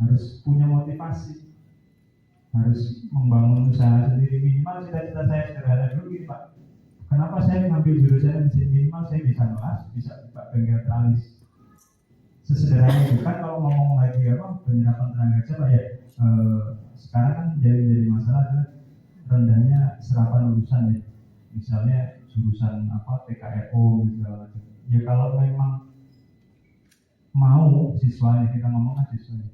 harus punya motivasi, harus membangun usaha sendiri. Minimal cita-cita saya sederhana dulu gini Pak, kenapa saya mengambil jurusan mesin? Minimal saya bisa ngelas, bisa buka bengkel tralis. Sesederhana itu kan. Kalau ngomong lagi penyerapan tenaga kerja Pak ya, sekarang kan jadi masalah adalah rendahnya serapan lulusan ya. Misalnya jurusan TKRO segala macam. Ya kalau memang mau siswanya, kita ngomongkan siswanya,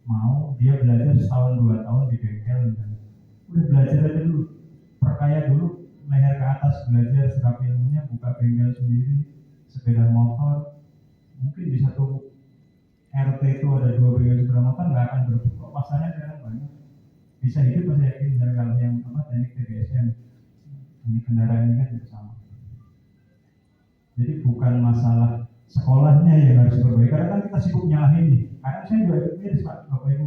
mau dia belajar setahun 2 tahun di bengkel misalnya, udah belajar aja dulu, perkaya dulu, leher ke atas belajar, serap ilmunya, buka bengkel sendiri, sepeda motor. Mungkin di satu RT itu ada 2 bengkel sepeda motor, nggak akan berbuka, pasarnya sekarang banyak, bisa hidup saya yakin. Dan kalau yang teknik TBSM, ini kendaraan ini kan juga sama. Jadi bukan masalah sekolahnya yang harus diperbaiki, karena kan kita sibuk nyalahin nih. Karena saya juga miris Pak, Bapak Ibu.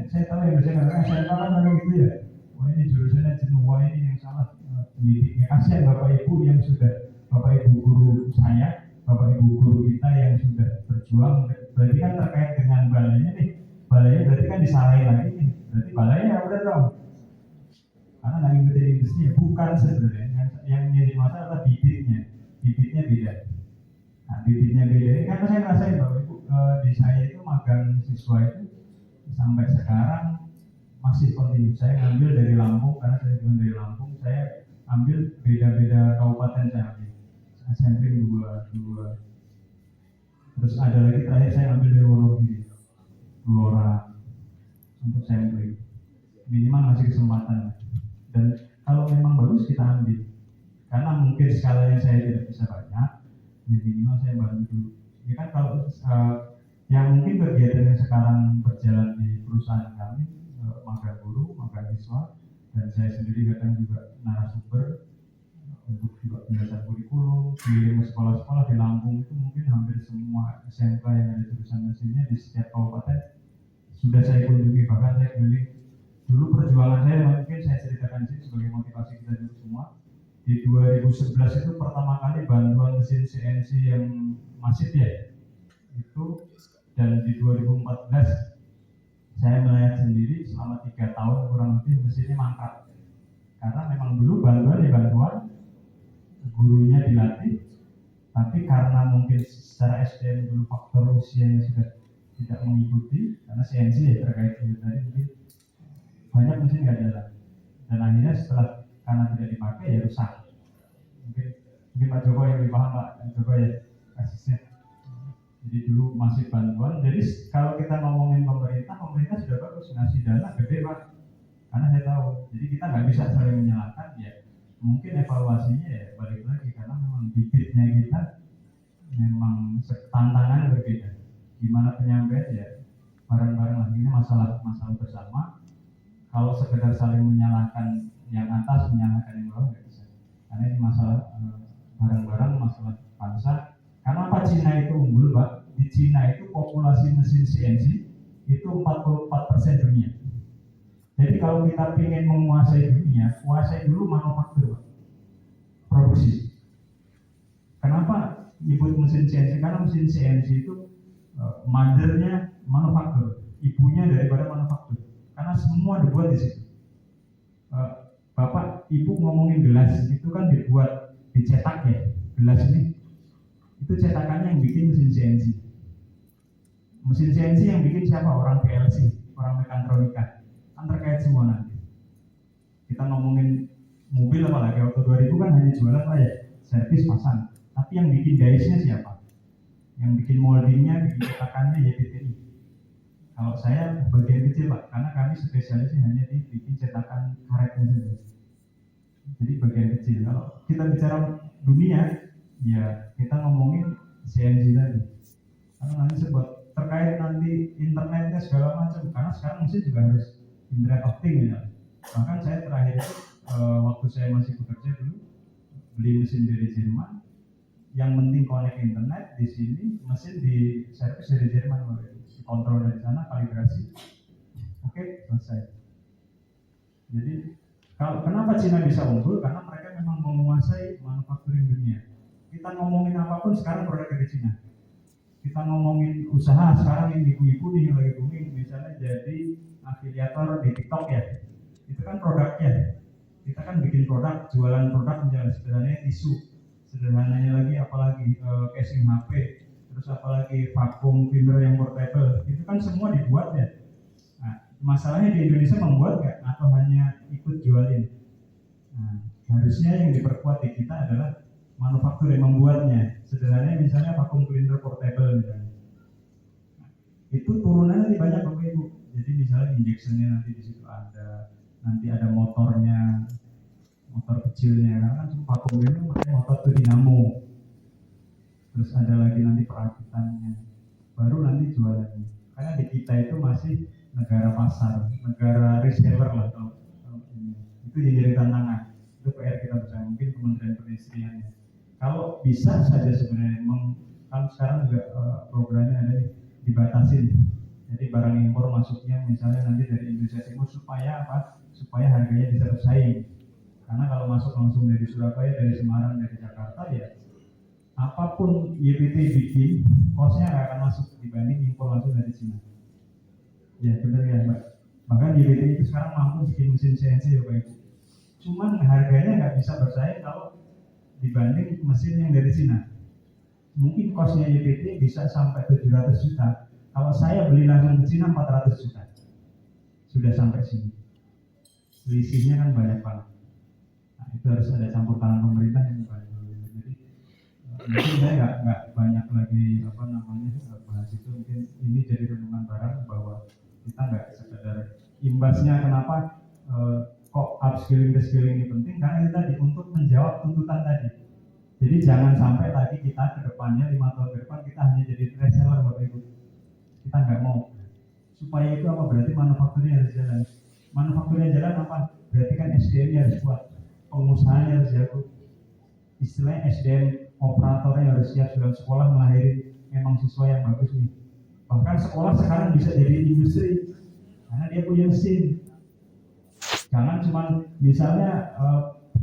Saya tahu yang biasanya karena saya kan memang gitu ya. Wah ini jurusannya jenuh, wah ini yang salah pendidiknya. Kasihan Bapak Ibu yang sudah, Bapak Ibu guru saya, Bapak Ibu guru kita yang sudah berjuang. Berarti kan terkait dengan balainya nih. Balainya berarti kan disalahin lagi nih. Berarti balainya udah dong. Karena nggak ngikutin industrinya, bukan sebenarnya. Yang jadi masalah adalah bibitnya beda. Nah, bibitnya beda ini karena saya ngerasain Bapak Ibu, di saya itu magang siswa itu sampai sekarang masih kontinu. Saya ngambil dari Lampung, karena saya juga dari Lampung, saya ambil beda-beda kabupaten saya ambil. Saya sampling dua. Terus ada lagi terakhir saya ambil dari Wonogiri, 2 orang untuk sampling. Minimal masih kesempatan. Dan kalau memang bagus kita ambil. Karena mungkin skalanya saya tidak bisa banyak, ya minimal saya bantu dulu. Ya kan kalau yang mungkin kegiatan yang sekarang berjalan di perusahaan kami, magang guru, magang siswa, dan saya sendiri kadang juga narasumber untuk juga penjelasan kurikulum di sekolah-sekolah di Lampung. Itu mungkin hampir semua SMK yang ada jurusan mesinnya di setiap kabupaten sudah saya kunjungi. Bahkan saya keliling. Dulu perjuangan saya mungkin saya ceritakan sini sebagai motivasi kita dulu semua. Di 2011 itu pertama kali bantuan mesin CNC yang masif ya itu, dan di 2014 saya melihat sendiri selama 3 tahun kurang lebih mesinnya mangkrak. Karena memang dulu bantuan gurunya dilatih, tapi karena mungkin secara SDM dulu faktor usianya sudah tidak mengikuti, karena CNC ya terkait itu tadi, mungkin banyak mesin nggak jalan, dan akhirnya setelah karena tidak dipakai ya rusak. Mungkin Pak Joko yang lebih paham Pak Joko ya kasusnya. Jadi dulu masih bantuan. Jadi kalau kita ngomongin pemerintah sudah bagus ngasih dana gede Pak, karena saya tahu. Jadi kita nggak bisa saling menyalahkan ya. Mungkin evaluasinya ya balik lagi, karena memang bibitnya kita memang tantangan berbeda. Gimana penyampaian ya bareng-bareng lagi, ini masalah bersama. Kalau sekedar saling menyalahkan yang atas, menyalahkan yang bawah nggak bisa. Karena ini masalah bareng-bareng, masalah bangsa. Karena apa Cina itu unggul Pak? Di Cina itu populasi mesin CNC itu 44% dunia. Jadi kalau kita ingin menguasai dunia, kuasai dulu manufaktur Pak, produksi. Kenapa nyebut mesin CNC? Karena mesin CNC itu mothernya manufaktur, ibunya daripada manufaktur. Karena semua dibuat di situ. Bapak, Ibu ngomongin gelas itu kan dicetak ya, gelas ini. Itu cetakannya yang bikin mesin CNC. Mesin CNC yang bikin siapa? Orang PLC, orang mekatronika. Kan terkait semua nanti. Kita ngomongin mobil apalagi auto 2000 kan hanya jualan apa ya? Servis pasang. Tapi yang bikin dice-nya siapa? Yang bikin moldingnya, bikin cetakannya YPTI. Kalau saya bagian kecil Pak, karena kami spesialisnya hanya di bikin cetakan karetnya saja. Jadi bagian kecil. Kalau kita bicara dunia, ya kita ngomongin CNC tadi. Karena nanti sebut terkait nanti internetnya segala macam. Karena sekarang mesin juga harus Internet of Things ya. Bahkan saya terakhir itu waktu saya masih bekerja dulu beli mesin dari Jerman. Yang penting connect internet di sini, mesin di servis dari Jerman, dikontrol dari sana, kalibrasi, oke, selesai. Jadi kenapa Cina bisa unggul? Karena mereka memang menguasai manufacturing dunia. Kita ngomongin apapun sekarang produk dari Cina. kita ngomongin usaha sekarang yang ibu-ibu nih yang lagi booming, misalnya jadi afiliator di TikTok ya, itu kan produknya, kita kan bikin produk, jualan produk misalnya sederhananya tisu, sederhananya lagi apalagi casing HP, terus apalagi vacuum cleaner yang portable, itu kan semua dibuat ya. Nah, masalahnya di Indonesia membuat nggak atau hanya ikut jualin? Nah, harusnya yang diperkuat di kita adalah manufaktur yang membuatnya. Sederhananya misalnya vacuum cleaner portable misalnya. Nah, itu turunannya nanti banyak Bapak Ibu. Jadi misalnya injectionnya nanti di situ ada, nanti ada motornya, motor kecilnya, karena kan vacuum cleaner pakai motor tuh dinamo. Terus ada lagi nanti perakitannya, baru nanti jualannya. Karena di kita itu masih negara pasar, negara reseller lah kalau ini. Itu jadi tantangan. Itu PR kita bersama, mungkin Kementerian Perindustrian ya. Kalau bisa saja sebenarnya, kan sekarang juga programnya ada dibatasin. Jadi barang impor masuknya misalnya nanti dari Indonesia Timur supaya apa? Supaya harganya bisa bersaing. Karena kalau masuk langsung dari Surabaya, dari Semarang, dari Jakarta ya apapun YPT bikin, kosnya nggak akan masuk dibanding impor langsung dari Cina. Ya benar ya Mbak. Bahkan YPT itu sekarang mampu bikin mesin CNC ya Pak Ibu. Cuman harganya nggak bisa bersaing kalau dibanding mesin yang dari Cina. Mungkin kosnya YPT bisa sampai 700 juta. Kalau saya beli langsung ke Cina 400 juta. Sudah sampai sini. Selisihnya kan banyak banget. Nah, itu harus ada campur tangan pemerintah yang banyak. Jadi mungkin saya nggak banyak lagi bahas itu. Mungkin ini jadi renungan bareng bahwa kita nggak sekedar imbasnya kenapa kok upskilling reskilling ini penting, karena itu tadi untuk menjawab tuntutan tadi. Jadi jangan sampai tadi kita ke depannya 5 tahun ke depan kita hanya jadi reseller Bapak Ibu. Kita nggak mau. Supaya itu apa? Berarti manufakturnya harus jalan. Manufakturnya jalan apa? Berarti kan SDM-nya harus kuat, pengusahanya harus jago. Istilahnya SDM operatornya harus siap, sudah sekolah melahirkan memang siswa yang bagus nih. Bahkan sekolah sekarang bisa jadi industri karena dia punya mesin. Jangan cuma misalnya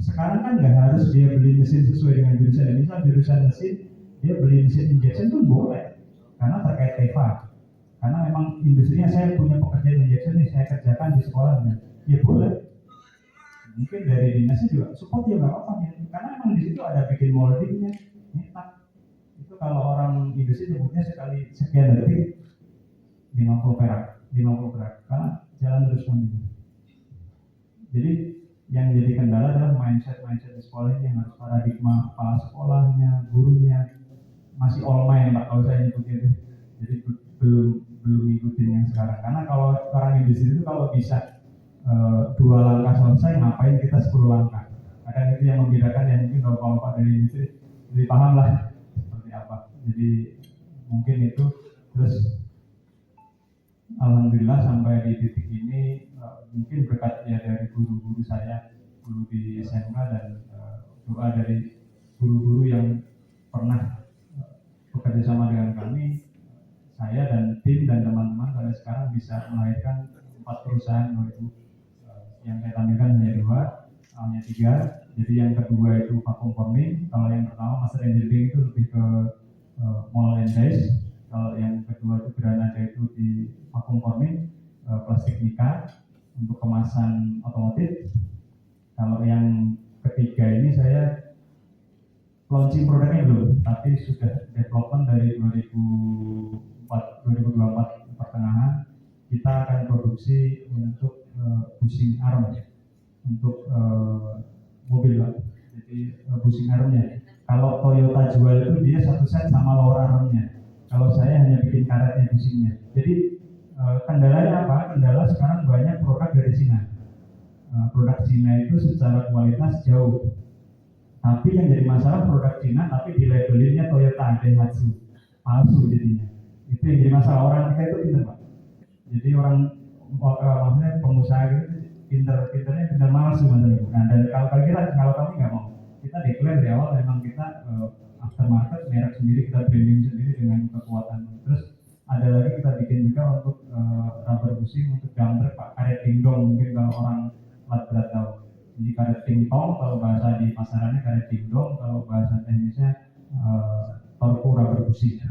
sekarang kan nggak harus dia beli mesin sesuai dengan jurusan. Misal jurusan mesin, dia beli mesin injection itu boleh karena terkait TEFA. Karena memang industrinya saya punya pekerjaan injection nih, saya kerjakan di sekolahnya, ya boleh. Mungkin dari dinasnya juga support ya nggak apa-apa ya. Karena memang di situ ada bikin moldingnya, nyetak. Itu kalau orang industri nyebutnya sekali sekian detik 50 perak, karena jalan terus menerus. Jadi yang jadi kendala adalah mindset di sekolah ini, yang harus paradigma kepala sekolahnya, gurunya masih all main Pak kalau saya nyebut itu. Jadi belum ikutin yang sekarang. Karena kalau orang industri itu kalau bisa 2 langkah selesai, ngapain kita 10 langkah. Kadang itu yang membedakan, yang mungkin kalau Pak dari industri lebih paham lah seperti apa. Jadi mungkin itu. Terus alhamdulillah sampai di titik ini mungkin berkat ya dari guru-guru saya dulu di SMK dan doa dari guru-guru yang pernah bekerja sama dengan kami, saya dan tim dan teman-teman sampai sekarang bisa melahirkan 4 perusahaan itu. Yang saya tampilkan hanya 3. Jadi yang kedua itu vacuum forming, kalau yang pertama master engineering itu lebih ke mold and dies. Kalau yang kedua itu Granada itu di vacuum forming, plastik mika untuk kemasan otomotif. Kalau yang ketiga ini saya launching produknya belum, tapi sudah development dari 2024 pertengahan kita akan produksi untuk bushing arm untuk mobil Pak. Jadi bushing armnya. Kalau Toyota jual itu dia satu set sama lower armnya. Kalau saya hanya bikin karetnya bushingnya. Jadi kendalanya apa? Kendala sekarang banyak produk dari Cina. Produk Cina itu secara kualitas jauh. Tapi yang jadi masalah produk Cina tapi di labelinnya Toyota, Daihatsu, palsu jadinya. Itu yang jadi masalah. Orang kita itu pintar Pak. Jadi orang maksudnya pengusaha itu pintar palsu maksudnya. Nah, dan kalau kami nggak mau, kita declare di awal memang kita aftermarket, merek sendiri, kita branding sendiri dengan kekuatan. Terus ada lagi kita bikin juga untuk rubber bushing untuk dump truck Pak, karet dingdong mungkin kalau orang plat berat tahu. Jadi karet dingdong kalau bahasa di pasarannya karet dingdong, kalau bahasa teknisnya torku rubber bushing.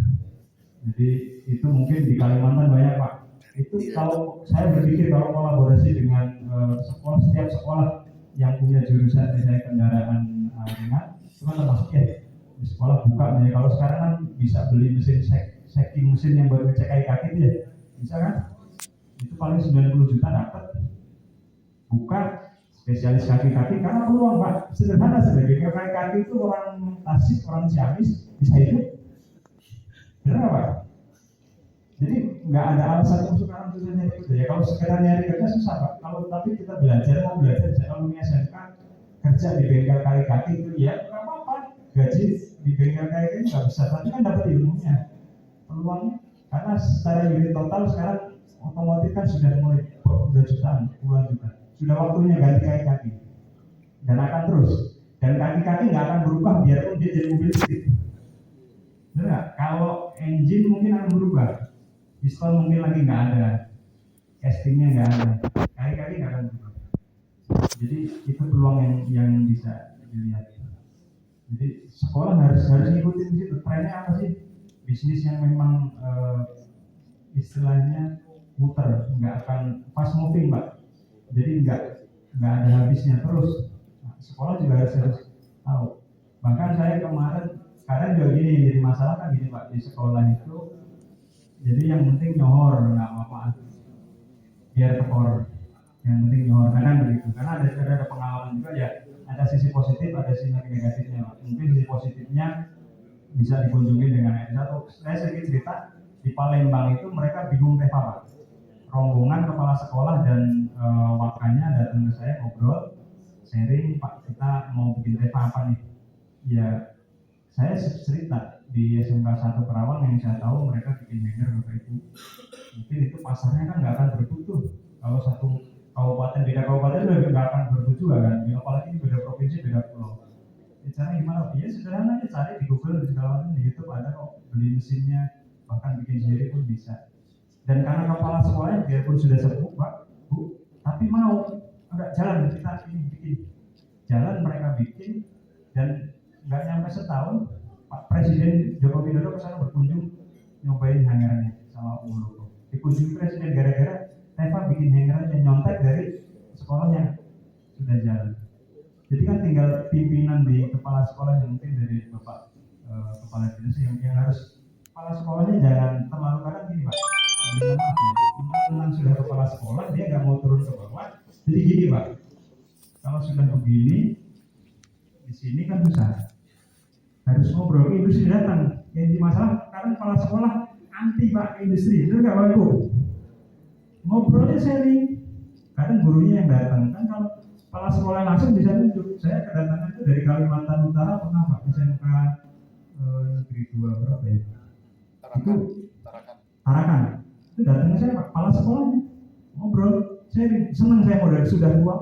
Jadi itu mungkin di Kalimantan banyak Pak. Itu kalau saya berpikir kalau kolaborasi dengan sekolah, setiap sekolah yang punya jurusan misalnya kendaraan ringan, itu kan termasuk ya di sekolah buka. Ya kalau sekarang kan bisa beli mesin checking mesin yang buat ngecek kaki itu ya, bisa kan? Itu paling 90 juta dapat. Buka spesialis kaki-kaki karena peluang Pak sederhana sebagai kaki-kaki itu orang Tasik, orang Ciamis bisa hidup. Benar Pak? Jadi nggak ada alasan untuk sekarang susah nyari kerja ya. Kalau sekedar nyari kerja susah Pak. Kalau tapi kita mau belajar kalau punya SMK kerja di bengkel kaki-kaki itu ya nggak apa-apa. Gaji di bengkel kaki-kaki nggak besar, tapi kan dapat ilmunya. Peluangnya karena secara unit total sekarang otomotif kan sudah mulai jutaan, puluhan juta. Sudah waktunya ganti kaki-kaki dan akan terus. Dan kaki-kaki nggak akan berubah biarpun dia jadi mobil listrik. Benar, kalau engine mungkin akan berubah, piston mungkin lagi nggak ada, castingnya nggak ada, kaki-kaki nggak akan berubah. Jadi itu peluang yang bisa dilihat. Jadi sekolah harus ngikutin situ. Trennya apa sih? Bisnis yang memang istilahnya muter, nggak akan fast moving Pak. Jadi nggak ada habisnya terus. Nah, sekolah juga harus tahu. Bahkan saya kemarin sekarang juga gini yang jadi masalah kan gini Pak, di sekolah itu jadi yang penting nyohor nggak apa-apa, biar tekor, yang penting nyohor kan begitu. Karena ada pengalaman juga ya, ada sisi positif, ada sisi negatifnya Pak. Mungkin sisi positifnya bisa dikunjungi dengan satu. Saya sedikit cerita di Palembang itu mereka bingung TEFA Pak. Rombongan kepala sekolah dan wakilnya datang ke saya ngobrol, sharing Pak kita mau bikin TEFA apa nih? Ya saya cerita di SMK 1 Kerawang yang saya tahu mereka bikin hanger Bapak Ibu. Mungkin itu pasarnya kan nggak akan berbutuh. Kalau satu kabupaten beda kabupaten juga nggak akan berbutuh juga kan. Apalagi beda provinsi beda pulau. Cara gimana? Ya sederhana aja cari di Google, di segala macam, di YouTube ada kok, beli mesinnya, bahkan bikin sendiri pun bisa. Dan karena kepala sekolahnya biarpun sudah sepuh Pak, Bu, tapi mau agak jalan kita ini bikin jalan mereka bikin dan nggak nyampe setahun Pak Presiden Joko Widodo kesana berkunjung nyobain hangernya sama Ulu. Dikunjungi Presiden gara-gara TEFA bikin hangernya nyontek dari sekolahnya sudah jalan. Jadi kan tinggal pimpinan di kepala sekolah yang mungkin dari Bapak Kepala Dinas yang harus kepala sekolahnya jangan terlalu kadang gini Pak. Memang sudah kepala sekolah dia nggak mau turun ke bawah. Jadi gini Pak, kalau sudah begini di sini kan susah. Harus ngobrol ke industri datang. Yang di masalah sekarang kepala sekolah anti Pak industri, itu nggak bagus. Ngobrolnya sharing. Kadang gurunya yang datang kan kalau kepala sekolah langsung bisa tunjuk. Saya kedatangan itu dari Kalimantan Utara pernah Pak, SMK Negeri 2 berapa ya? Tarakan. Itu datangnya saya Pak, kepala sekolahnya ngobrol, sharing. Senang saya modal sudah tua.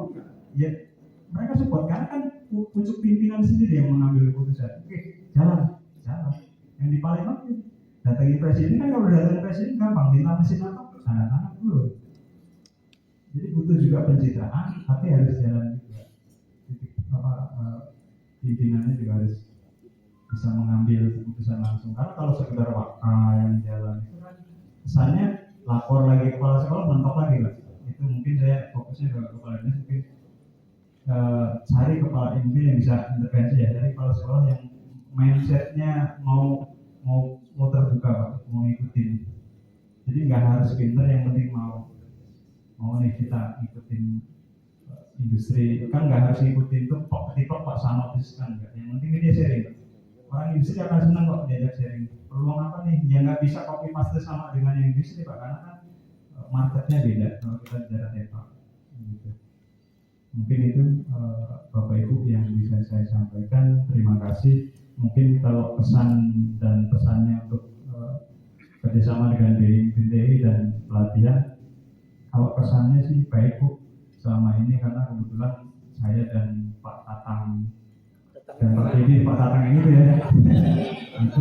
Ya mereka support karena kan pucuk pimpinan sendiri yang mengambil keputusan. Oke, jalan. Yang di Palembang datangi presiden kan, kalau datang presiden gampang, minta mesin apa? Tanda tangan dulu. Jadi butuh juga pencitraan, tapi harus jalan juga. Pimpinannya juga harus bisa mengambil keputusan langsung. Karena kalau sekedar yang jalan itu kan kesannya lapor lagi kepala sekolah mentok lagi Pak. Itu mungkin saya fokusnya ke kepala dinas, mungkin cari kepala inti yang bisa intervensi ya, cari kepala sekolah yang mindsetnya mau terbuka Pak, mau ngikutin. Jadi nggak harus pinter, yang penting mau nih kita ikutin industri. Kan nggak harus ngikutin tuh tipe Pak sama persis kan enggak. Yang penting dia sharing. Orang industri akan senang kok diajak sharing. Peluang apa nih? Ya nggak bisa copy paste sama dengan yang industri Pak, karena kan marketnya beda kalau kita bicara TEFA. Gitu. Mungkin itu Bapak Ibu yang bisa saya sampaikan. Terima kasih. Mungkin kalau pesan dan pesannya untuk kerjasama dengan BNPTI dan pelatihan, kalau pesannya sih baik Bu selama ini, karena kebetulan saya dan Pak Tatang dan Pak Dedi, Pak Tatang ini tuh ya itu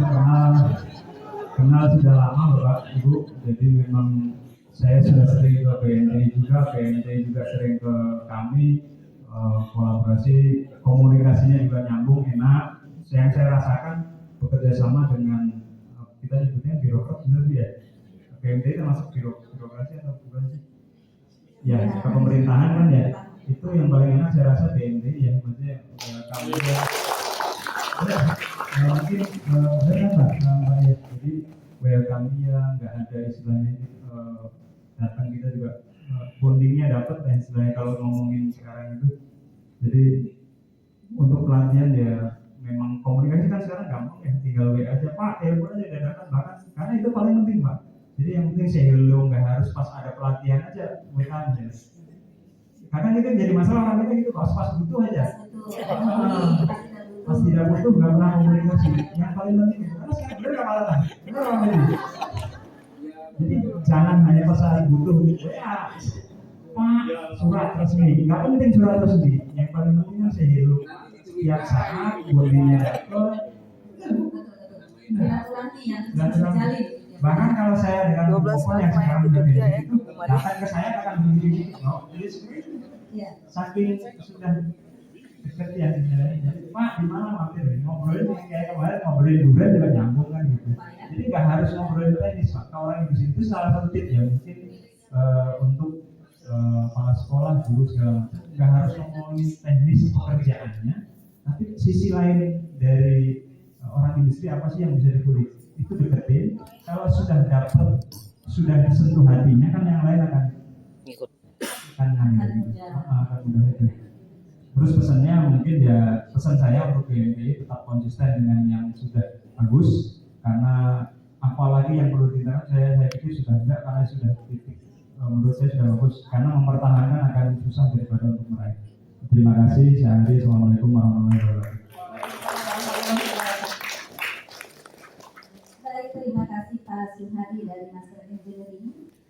kenal sudah lama Bapak Ibu. Jadi memang saya sudah sering ke BNPTI juga, BNPTI juga sering ke kami, kolaborasi, komunikasinya juga nyambung, enak. Yang saya rasakan bekerja sama dengan kita sebutnya birokrat bener ya. BMT termasuk birokrasi atau bukan sih? Ya, kepemerintahan kan ya. Itu yang paling enak saya rasa BMT ya, maksudnya kami ya. Mungkin benar Mbak ya. Jadi welcome ya, nggak ada istilahnya datang kita juga bondingnya dapat dan istilahnya kalau ngomongin sekarang itu. Jadi untuk pelatihan ya memang komunikasi kan sekarang gampang ya, tinggal WA aja Pak, telepon aja dadakan bahkan karena itu paling penting Pak. Jadi yang penting say hello, nggak harus pas ada pelatihan aja WA aja. Kadang itu jadi masalah orang kita gitu, pas butuh aja. Pas tidak butuh nggak pernah komunikasi. Yang paling penting itu karena saya bener nggak malah jadi jangan hanya pas saat butuh WA Pak, surat resmi, nggak penting surat resmi. Yang paling pentingnya say hello. Setiap saat bodinya dapat. Bahkan kalau saya dengan telepon yang sekarang itu datang ke saya akan begini saking sudah dekat ya jadi Pak di mana mampir ngobrolin kayak kemarin ngobrolin juga nyambung kan gitu. Jadi nggak harus ngobrolin teknis Pak. Kalau orang Inggris itu salah satu tips ya mungkin untuk para sekolah guru segala macam nggak harus ngomongin teknis pekerjaannya, tapi sisi lain dari orang industri apa sih yang bisa dikulik itu deketin. Kalau sudah dapat sudah disentuh hatinya kan yang lain akan ikut akan mudah itu. Terus pesannya mungkin ya pesan saya untuk BMT tetap konsisten dengan yang sudah bagus karena apalagi yang perlu ditingkatkan saya pikir sudah enggak karena sudah titik menurut saya sudah bagus karena mempertahankan akan susah daripada untuk meraih. Terima kasih. Saya Andi. Assalamualaikum warahmatullahi wabarakatuh. Baik, terima kasih Pak Suhadi dari Master Engineering.